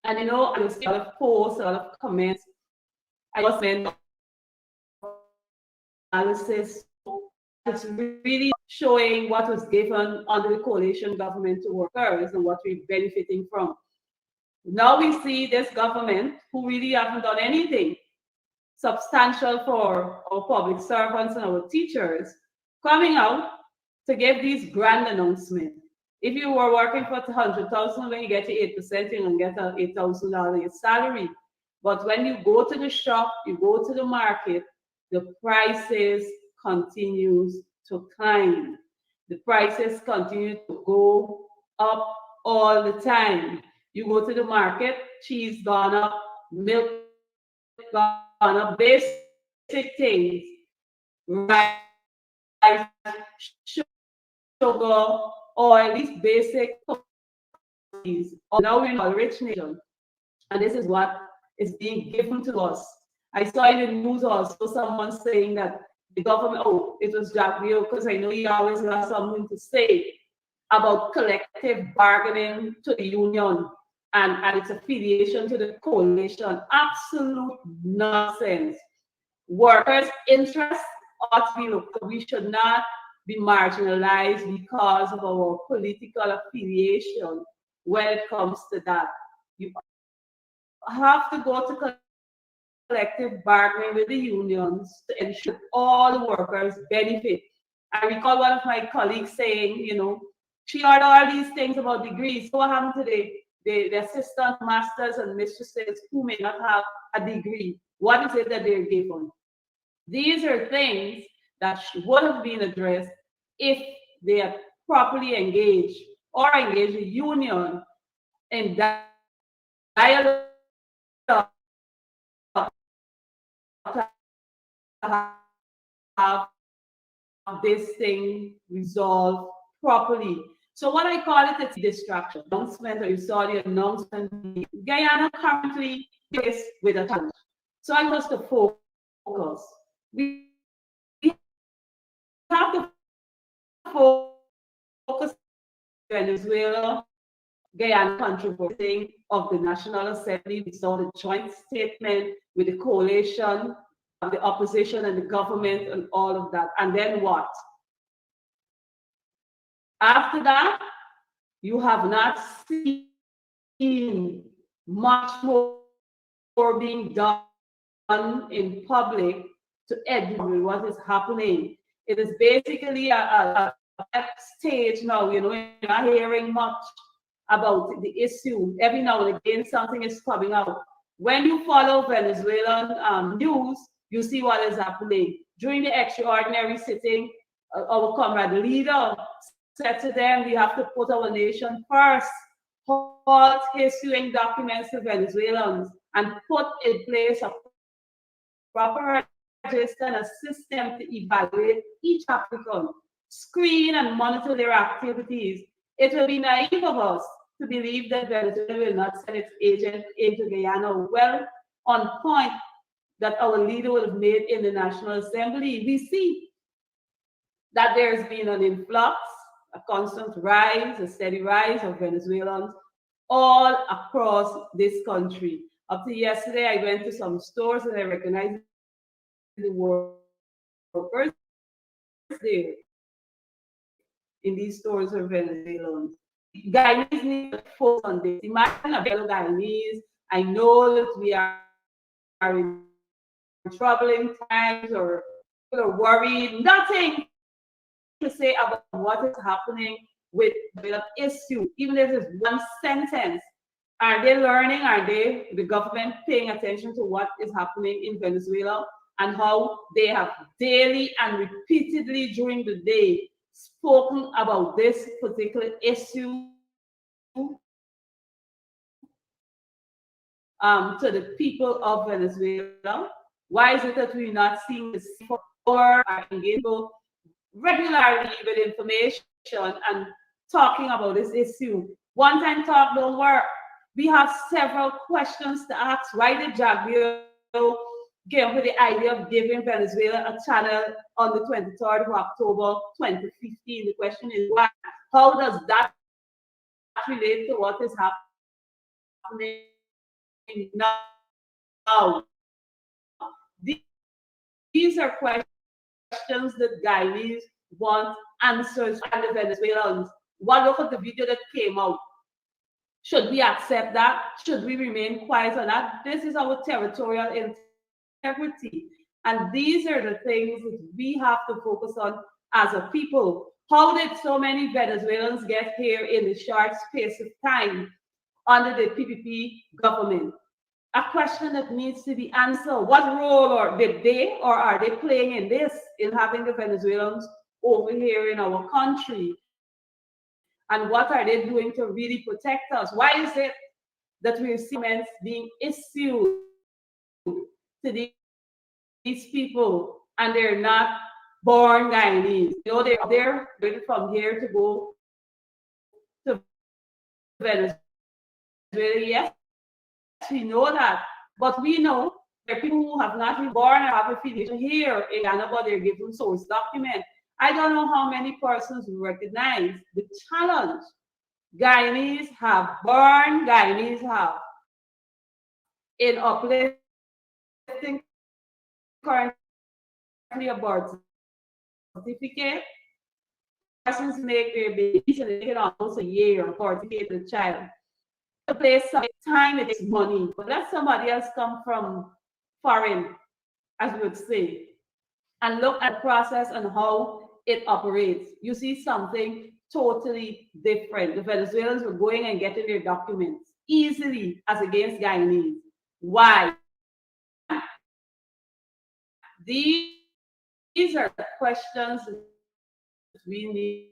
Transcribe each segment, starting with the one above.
And I will see a lot of posts, a lot of comments. I just meant analysis. It's really showing what was given under the coalition government to workers and what we're benefiting from. Now we see this government who really haven't done anything substantial for our public servants and our teachers coming out to give these grand announcements. If you were working for 100,000, when you get your 8%, you don't get a $8,000 salary. But when you go to the shop, you go to the market, the prices continues to climb. The prices continue to go up all the time. You go to the market, cheese gone up, milk gone up, basic things, rice, sugar, oil, these basic commodities. Now we're in a rich nation, and this is what is being given to us. I saw in the news also someone saying that the government, oh, it was Jack Leo, because I know he always has something to say about collective bargaining to the union and its affiliation to the coalition. Absolute nonsense. Workers' interests ought to be looked at. We should not be marginalized because of our political affiliation when it comes to that. You have to go to collective bargaining with the unions to ensure all the workers benefit. I recall one of my colleagues saying, she heard all these things about degrees. So what happened to the assistant masters and mistresses who may not have a degree? What is it that they're given? These are things that would have been addressed if they are properly engaged or engage the union in dialogue to have this thing resolved properly. So what I call it a distraction. Announcement, or you saw the announcement. Guyana currently is with a challenge. So I was to focus. We have to focus Venezuela, Guyana controversy of the National Assembly. We saw the joint statement with the coalition of the opposition and the government and all of that. And then what? After that, you have not seen much more being done in public to educate what is happening. It is basically a stage now, you're not hearing much about the issue. Every now and again, something is coming out. When you follow Venezuelan news, you see what is happening. During the extraordinary sitting, our comrade leader said to them, we have to put our nation first, halt issuing documents to Venezuelans, and put in place a proper register and a system to evaluate each applicant, screen and monitor their activities. It will be naive of us to believe that Venezuela will not send its agent into Guyana. Well, on point that our leader would have made in the National Assembly, we see that there's been an influx, a constant rise, a steady rise of Venezuelans all across this country. Up to yesterday, I went to some stores and I recognized the workers there in these stores are Venezuelans. Guyanese need to focus on this. Imagine a fellow Guyanese. I know that we are in troubling times or people are worried. Nothing to say about what is happening with the issue, even if it's one sentence. Are they learning? Are they, the government, paying attention to what is happening in Venezuela and how they have daily and repeatedly during the day spoken about this particular issue to the people of Venezuela? Why is it that we're not seeing this or engaging regularly with information and talking about this issue? One time talk don't work. We have several questions to ask. Why did Javier give with the idea of giving Venezuela a channel on the 23rd of October 2015? The question is why? How does that relate to what is happening now. These are questions that Guyanese want answers and the Venezuelans. What look at the video that came out? Should we accept that? Should we remain quiet on that? This is our territorial integrity. And these are the things that we have to focus on as a people. How did so many Venezuelans get here in the short space of time under the PPP government? A question that needs to be answered. What role did they or are they playing in this, in having the Venezuelans over here in our country? And what are they doing to really protect us? Why is it that we see payments being issued to these people and they're not born Guyanese? You know, they're ready from here to go to Venezuela. Yes, we know that. But we know there are people who have not been born or have affiliation here in Ghana, but they're given source document. I don't know how many persons recognize the challenge Guyanese have, born Guyanese have, in uplifting currently a birth certificate. Persons make their babies and they take almost a year for to get the child. To place some time, it takes money, but let somebody else come from foreign, as we would say, and look at the process and how it operates. You see something totally different. The Venezuelans were going and getting their documents easily as against Guyanese. Why? These are questions we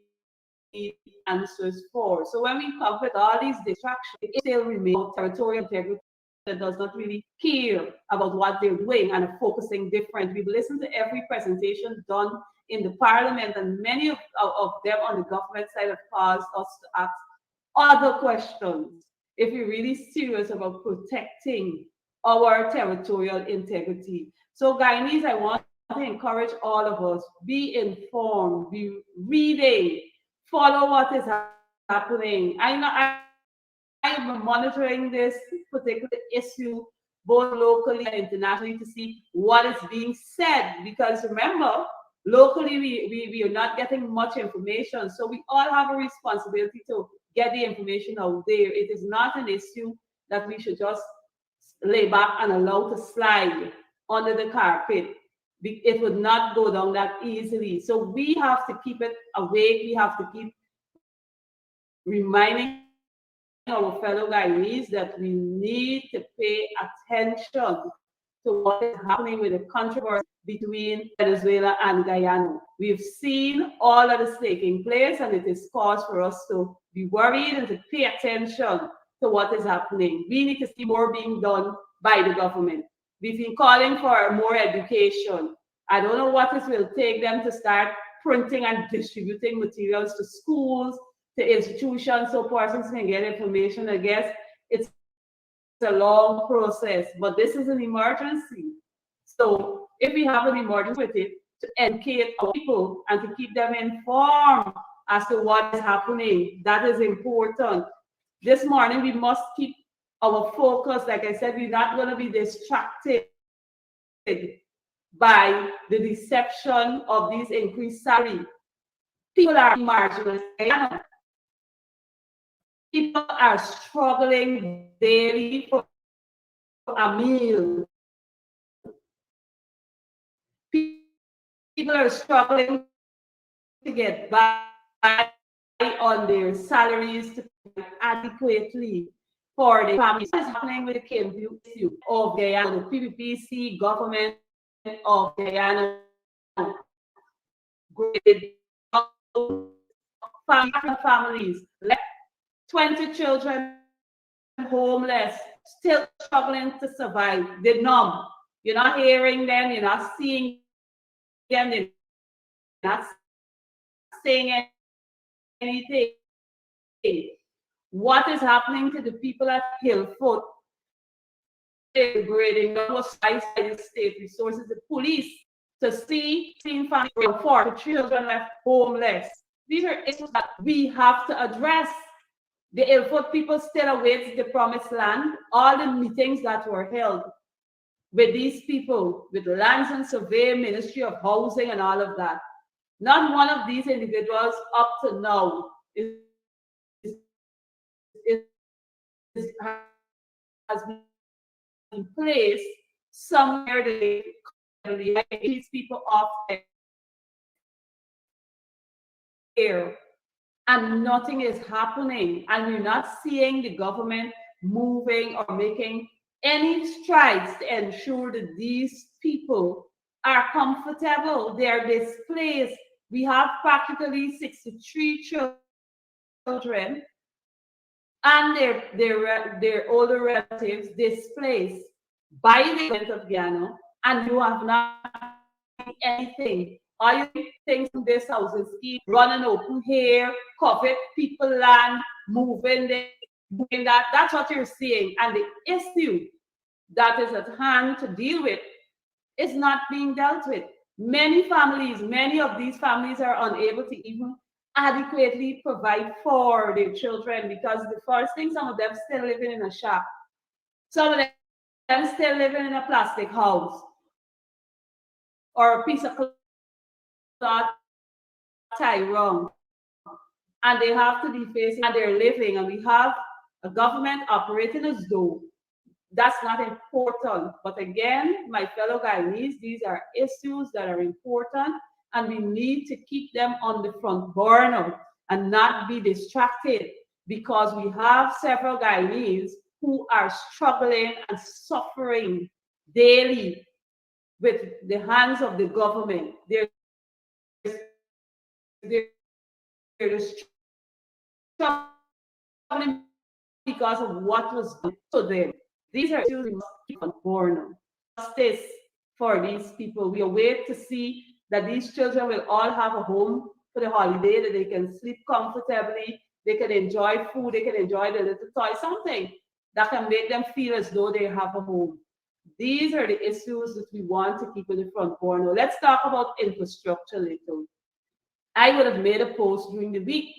need answers for. So when we come with all these distractions, it still remains territorial integrity that does not really care about what they're doing and are focusing different. We've listened to every presentation done in the parliament, and many of them on the government side have caused us to ask other questions if we're really serious about protecting our territorial integrity. So Guyanese, I want to encourage all of us, be informed, be reading, follow what is happening. I'm monitoring this particular issue both locally and internationally to see what is being said, because remember, locally we are not getting much information. So we all have a responsibility to get the information out there. It is not an issue that we should just lay back and allow to slide under the carpet. It would not go down that easily. So we have to keep it awake. We have to keep reminding our fellow Guyanese that we need to pay attention to what is happening with the controversy between Venezuela and Guyana. We've seen all of this taking place, and it is cause for us to be worried and to pay attention to what is happening. We need to see more being done by the government. We've been calling for more education. I don't know what it will take them to start printing and distributing materials to schools, to institutions, so persons can get information. I guess it's a long process, but this is an emergency. So if we have an emergency with it, to educate our people and to keep them informed as to what is happening, that is important. This morning, we must keep our focus. Like I said, we're not going to be distracted by the deception of these increased salary. People are marginalized. People are struggling daily for a meal. People are struggling to get by on their salaries to pay adequately for the families. What is happening with the issue of Guyana, the PPPC government of Guyana? Families, 20 children homeless, still struggling to survive. They're numb. You're not hearing them, you're not seeing them, they're not saying anything. What is happening to the people at Hillfoot? Degrading was by the state resources, the police, to see families for children left homeless. These are issues that we have to address. The Ilford people still await the promised land. All the meetings that were held with these people, with Lands and Survey, Ministry of Housing, and all of that. Not one of these individuals up to now has been placed somewhere they these people off there, and nothing is happening, and you're not seeing the government moving or making any strides to ensure that these people are comfortable. They're displaced. We have practically 63 children and their older relatives displaced by the government of Ghana, and you have not done anything. All you things in this housing scheme, running open here, covet people land, moving this, moving that. That's what you're seeing. And the issue that is at hand to deal with is not being dealt with. Many of these families are unable to even adequately provide for their children, because the first thing, some of them still living in a shack. Some of them still living in a plastic house or a piece of cloth tie wrong. And they have to be facing their living. And we have a government operating as though that's not important. But again, my fellow Guyanese, these are issues that are important, and we need to keep them on the front burner and not be distracted, because we have several Guyanese who are struggling and suffering daily with the hands of the government. They're struggling because of what was done to them. These are issues we must keep on board. Justice for these people. We await to see that these children will all have a home for the holiday, that they can sleep comfortably, they can enjoy food, they can enjoy the little toy, something that can make them feel as though they have a home. These are the issues that we want to keep in the front burner. Let's talk about infrastructure little. I would have made a post during the week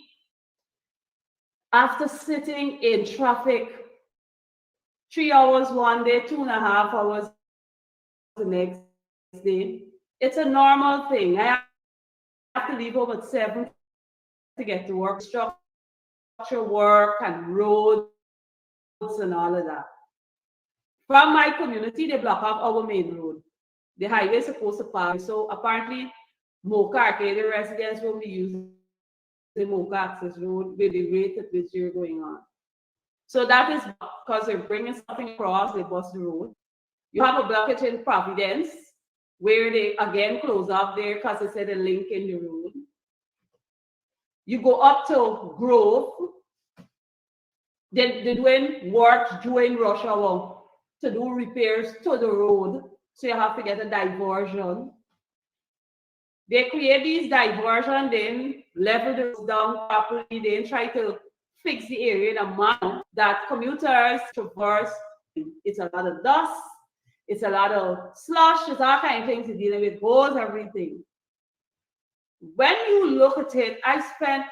after sitting in traffic 3 hours one day, 2.5 hours the next day. It's a normal thing. I have to leave home at 7 to get to work, structure work and roads and all of that. From my community, they block off our main road. The highway is supposed to pass. So apparently, Mocha Arcadia residents will be using the Mocha Access Road with the rate at which you're going on. So that is because they're bringing something across, they bust the road. You have a blockage in Providence, where they again close off there because they said a link in the road. You go up to Grove, they're doing work during rush hour to do repairs to the road, so you have to get a diversion. They create these diversions, then level the road down properly, then try to fix the area in a manner that commuters traverse. It's a lot of dust, it's a lot of slush, it's all kinds of things you're dealing with, holes, everything. When you look at it, I spent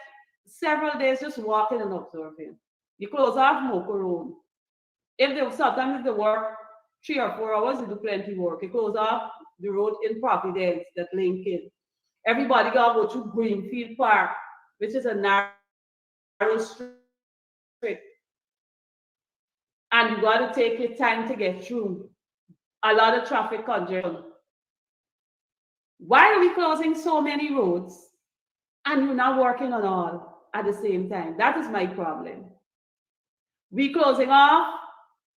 several days just walking and observing. You close off Mocha Road. Sometimes if they work 3 or 4 hours, they do plenty work. You close off the road in Providence that link in. Everybody got to go through Greenfield Park, which is a narrow strip. And you got to take your time to get through. A lot of traffic congestion. Why are we closing so many roads and you're not working on all at the same time? That is my problem. We closing off.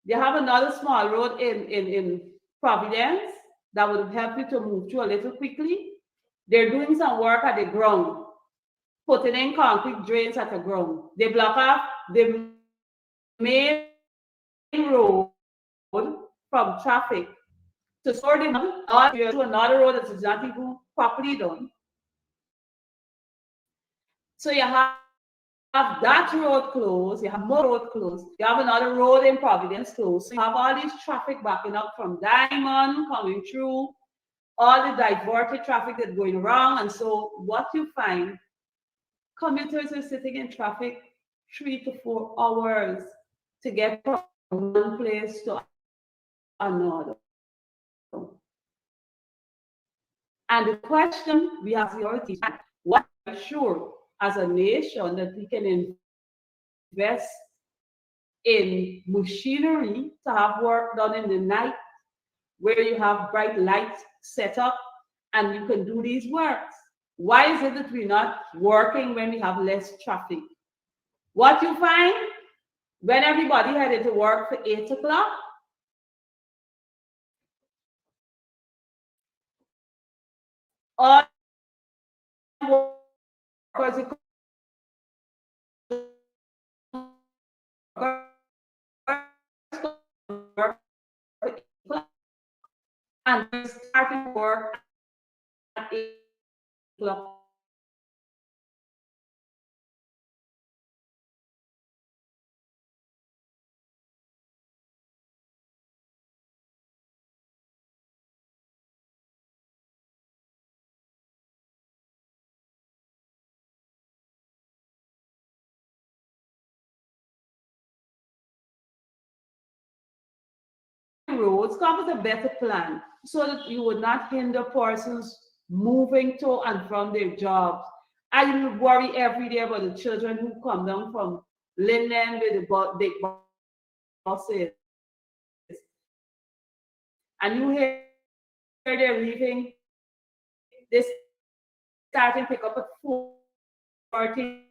They have another small road in Providence that would help you to move through a little quickly. They're doing some work at the ground, putting in concrete drains at the ground. They block off the main road from traffic to sort them out to another road that is not even properly done. So you have that road closed, you have more road closed, you have another road in Providence closed. So you have all this traffic backing up from Diamond coming through, all the diverted traffic that's going wrong. And so what you find, commuters are sitting in traffic 3 to 4 hours to get from one place to another. And the question we have priorities, what sure as a nation that we can invest in machinery to have work done in the night where you have bright lights set up and you can do these works. Why is it that we're not working when we have less traffic? What you find when everybody headed to work for 8 o'clock, all workers and they're starting work at 8 o'clock. Roads come with a better plan so that you would not hinder persons moving to and from their jobs. I will worry every day about the children who come down from Linden with the big buses. And you hear they're leaving, they starting pick up at 4:30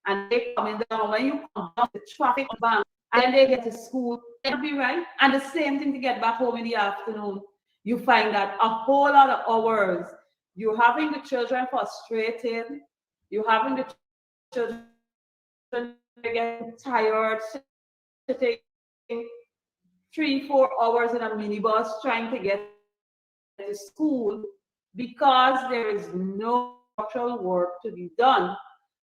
and they coming down. When you come down the traffic bank, and then they get to school, it'll be right. And the same thing to get back home in the afternoon. You find that a whole lot of hours. You're having the children frustrated. You're having the children getting tired, sitting 3, 4 hours in a minibus trying to get to school because there is no structural work to be done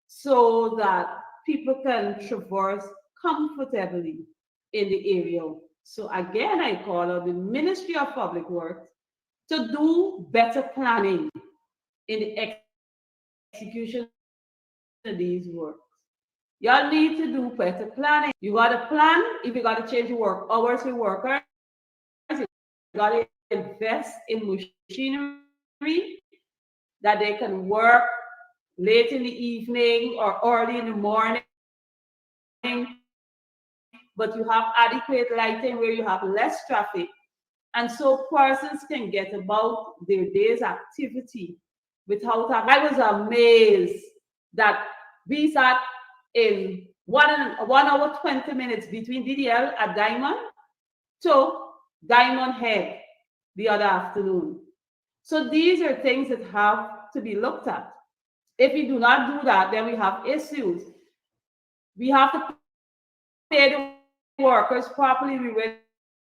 so that people can traverse comfortably in the area. So again, I call on the Ministry of Public Works to do better planning in the execution of these works. Y'all need to do better planning. You got to plan if you got to change the work hours for workers. You got to invest in machinery that they can work late in the evening or early in the morning, but you have adequate lighting where you have less traffic. And so persons can get about their day's activity without. I was amazed that we sat in 1 hour 20 minutes between DDL at Diamond to Diamond Head the other afternoon. So these are things that have to be looked at. If we do not do that, then we have issues. We have to pay the workers properly. We're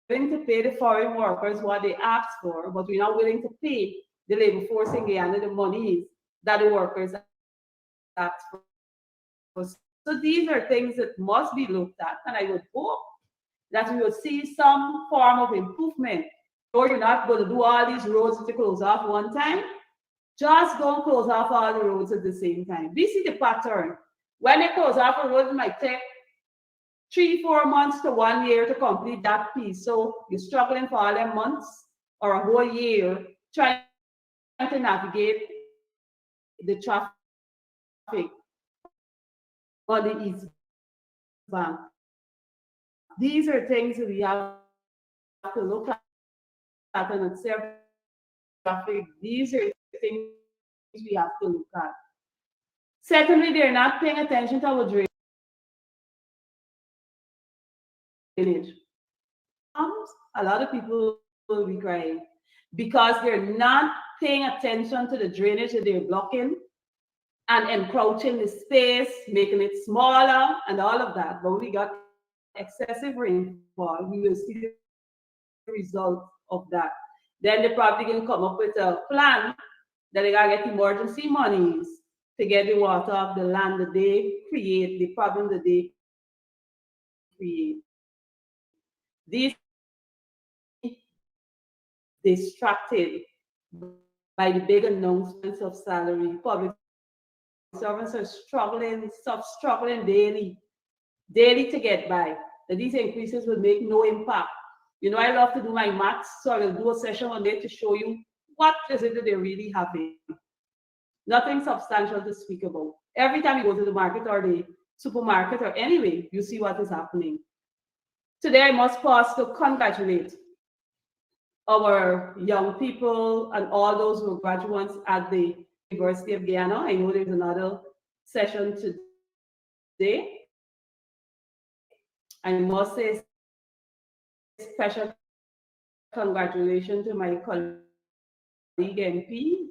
willing to pay the foreign workers what they ask for, but we're not willing to pay the labor force in Guyana the monies that the workers ask for. So these are things that must be looked at, and I would hope that we will see some form of improvement. Or you're not going to do all these roads to close off one time. Just don't close off all the roads at the same time. We see the pattern. When they close off a road, it might take 3, 4 months to 1 year to complete that piece. So you're struggling for all them months or a whole year trying to navigate the traffic on the East Bank. These are things that we have to look at and observe traffic. These are things we have to look at. Secondly, they're not paying attention to our drainage. A lot of people will be crying because they're not paying attention to the drainage that they're blocking and encroaching the space, making it smaller and all of that. But we got excessive rainfall, we will see the result of that. Then they're probably going to come up with a plan that they gotta get emergency monies to get the water off the land that they create, the problem that they create. These distracted by the big announcements of salary. Public servants are struggling daily daily to get by, that these increases will make no impact. I love to do my maths, so I will do a session one day to show you what is it that they're really having. Nothing substantial to speak about. Every time you go to the market or the supermarket or anyway, you see what is happening. Today, I must pause to congratulate our young people and all those who are graduates at the University of Guyana. I know there's another session today. I must say special congratulations to my colleague MP,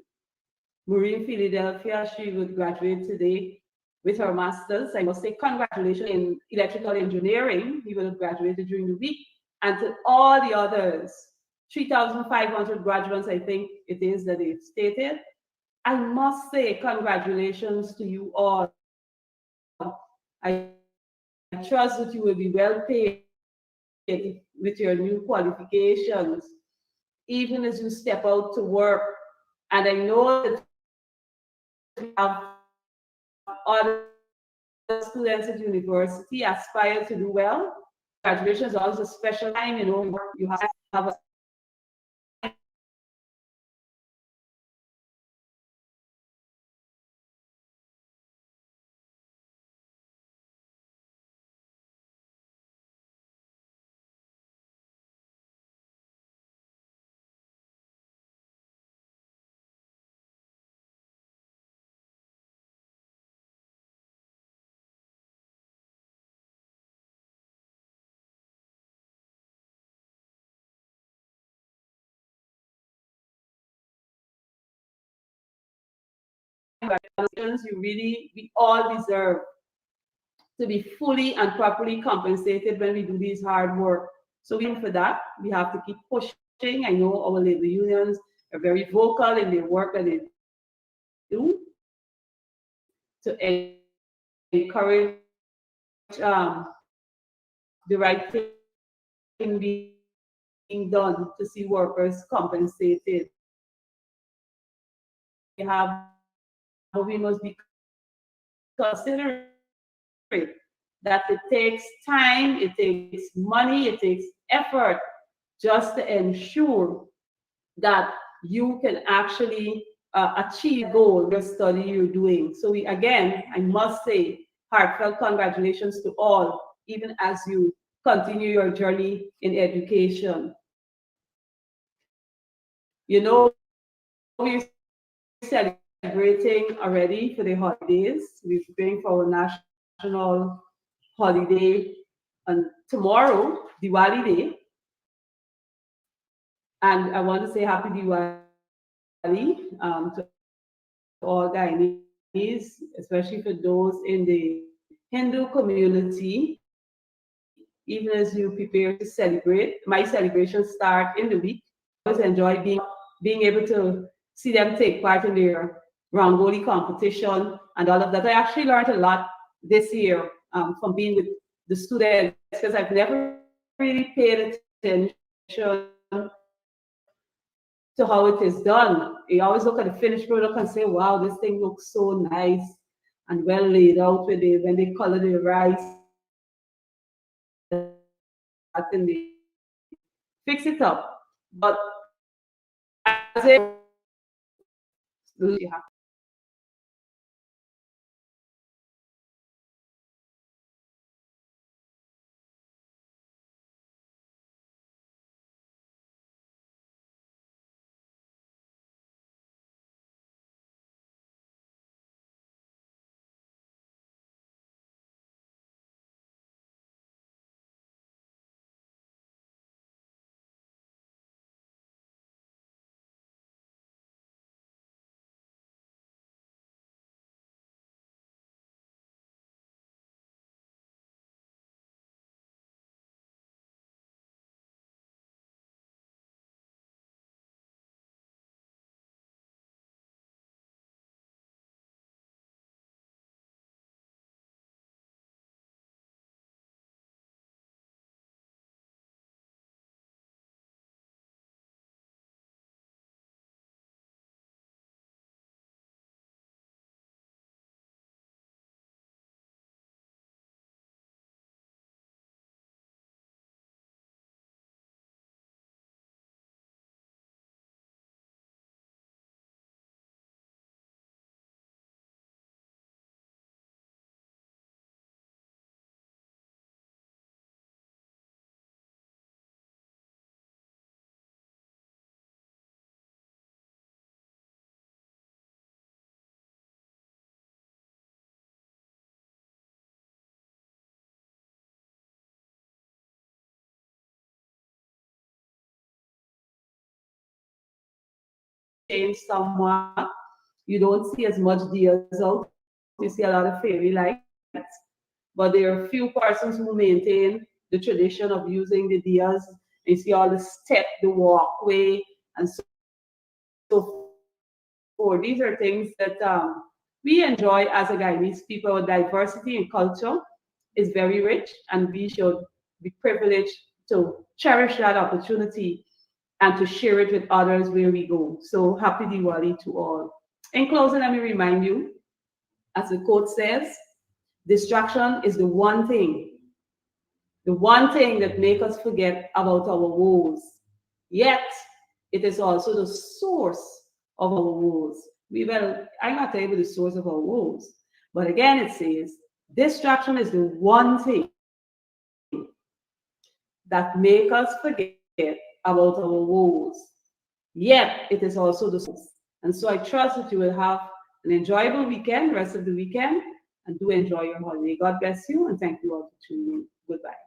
Maureen Philadelphia. She would graduate today with her master's. I must say congratulations in electrical engineering. He will have graduated during the week. And to all the others, 3,500 graduates, I think it is that they've stated. I must say congratulations to you all. I trust that you will be well paid with your new qualifications, even as you step out to work. And I know that we have other students at university aspire to do well. Graduation is always a special time, you have a we all deserve to be fully and properly compensated when we do these hard work. So for that, we have to keep pushing. I know our labor unions are very vocal in their work that they do to encourage the right thing being done to see workers compensated. But we must be considerate that it takes time, it takes money, it takes effort just to ensure that you can actually achieve goal, the study you're doing. So again, I must say heartfelt congratulations to all, even as you continue your journey in education. We're celebrating already for the holidays. We're preparing for our national holiday on tomorrow, Diwali Day. And I want to say happy Diwali to all Guyanese, especially for those in the Hindu community. Even as you prepare to celebrate, my celebrations start in the week. I always enjoy being able to see them take part in their Rangoli competition and all of that. I actually learned a lot this year from being with the students because I've never really paid attention to how it is done. You always look at the finished product and say, wow, this thing looks so nice and well laid out when they color the rice and they fix it up. But as you have changed somewhat. You don't see as much deers out. You see a lot of fairy lights, but there are few persons who maintain the tradition of using the deers. You see all the step, the walkway, and so forth. These are things that we enjoy as a Guyanese people. Our diversity in culture is very rich, and we should be privileged to cherish that opportunity and to share it with others where we go. So happy Diwali to all. In closing, let me remind you, as the quote says, distraction is the one thing that make us forget about our woes. Yet, it is also the source of our woes. I'm not telling you the source of our woes, but again, it says distraction is the one thing that make us forget about our woes. Yet, it is also the source. And so I trust that you will have an enjoyable weekend, rest of the weekend, and do enjoy your holiday. God bless you, and thank you all for tuning in. Goodbye.